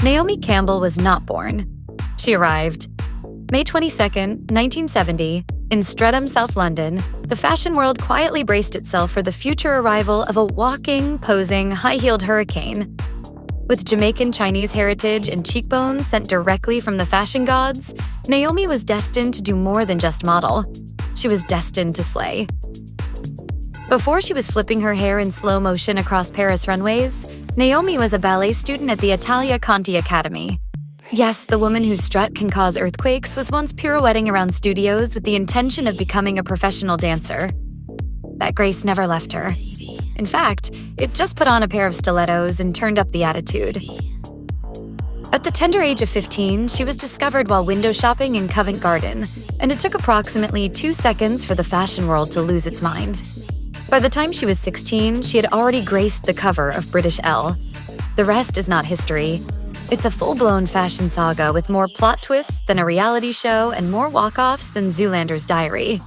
Naomi Campbell was not born. She arrived. May 22, 1970, in Streatham, South London, the fashion world quietly braced itself for the future arrival of a walking, posing, high-heeled hurricane. With Jamaican Chinese heritage and cheekbones sent directly from the fashion gods, Naomi was destined to do more than just model. She was destined to slay. Before she was flipping her hair in slow motion across Paris runways, Naomi was a ballet student at the Italia Conti Academy. Yes, the woman whose strut can cause earthquakes was once pirouetting around studios with the intention of becoming a professional dancer. That grace never left her. In fact, it just put on a pair of stilettos and turned up the attitude. At the tender age of 15, she was discovered while window shopping in Covent Garden, and it took approximately 2 seconds for the fashion world to lose its mind. By the time she was 16, she had already graced the cover of British Elle. The rest is not history. It's a full-blown fashion saga with more plot twists than a reality show and more walk-offs than Zoolander's Diary.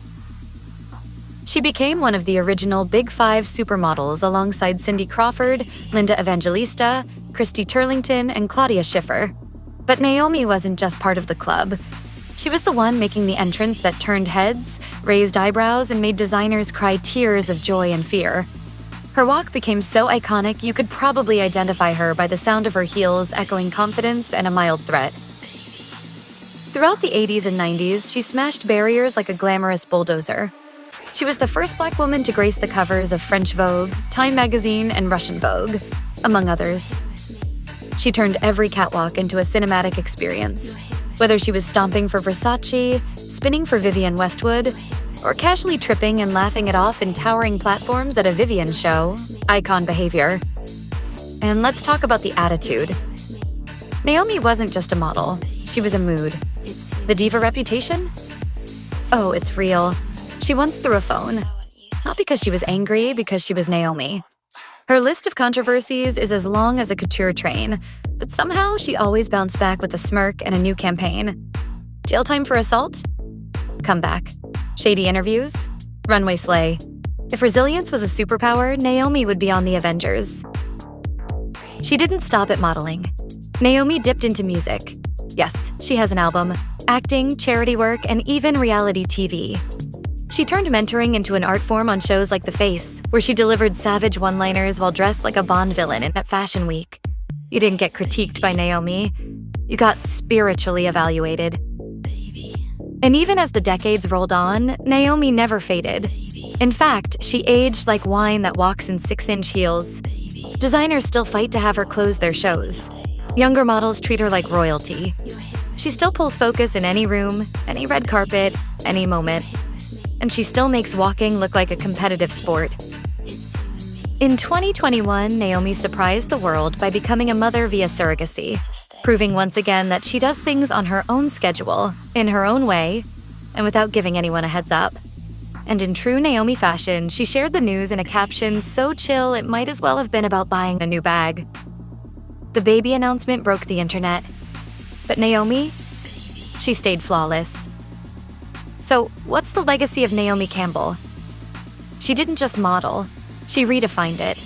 She became one of the original Big Five supermodels alongside Cindy Crawford, Linda Evangelista, Christy Turlington, and Claudia Schiffer. But Naomi wasn't just part of the club. She was the one making the entrance that turned heads, raised eyebrows, and made designers cry tears of joy and fear. Her walk became so iconic you could probably identify her by the sound of her heels echoing confidence and a mild threat. Throughout the 80s and 90s, she smashed barriers like a glamorous bulldozer. She was the first Black woman to grace the covers of French Vogue, Time magazine, and Russian Vogue, among others. She turned every catwalk into a cinematic experience. Whether she was stomping for Versace, spinning for Vivienne Westwood, or casually tripping and laughing it off in towering platforms at a Vivienne show, icon behavior. And let's talk about the attitude. Naomi wasn't just a model, she was a mood. The diva reputation? Oh, it's real. She once threw a phone. Not because she was angry, because she was Naomi. Her list of controversies is as long as a couture train, but somehow she always bounced back with a smirk and a new campaign. Jail time for assault? Comeback. Shady interviews? Runway slay. If resilience was a superpower, Naomi would be on the Avengers. She didn't stop at modeling. Naomi dipped into music. Yes, she has an album, acting, charity work, and even reality TV. She turned mentoring into an art form on shows like The Face, where she delivered savage one-liners while dressed like a Bond villain at Fashion Week. You didn't get critiqued by Naomi. You got spiritually evaluated. And even as the decades rolled on, Naomi never faded. In fact, she aged like wine that walks in 6-inch heels. Designers still fight to have her close their shows. Younger models treat her like royalty. She still pulls focus in any room, any red carpet, any moment. And she still makes walking look like a competitive sport. In 2021, Naomi surprised the world by becoming a mother via surrogacy, proving once again that she does things on her own schedule, in her own way, and without giving anyone a heads up. And in true Naomi fashion, she shared the news in a caption so chill it might as well have been about buying a new bag. The baby announcement broke the internet. But Naomi? She stayed flawless. So, what's the legacy of Naomi Campbell? She didn't just model, she redefined it.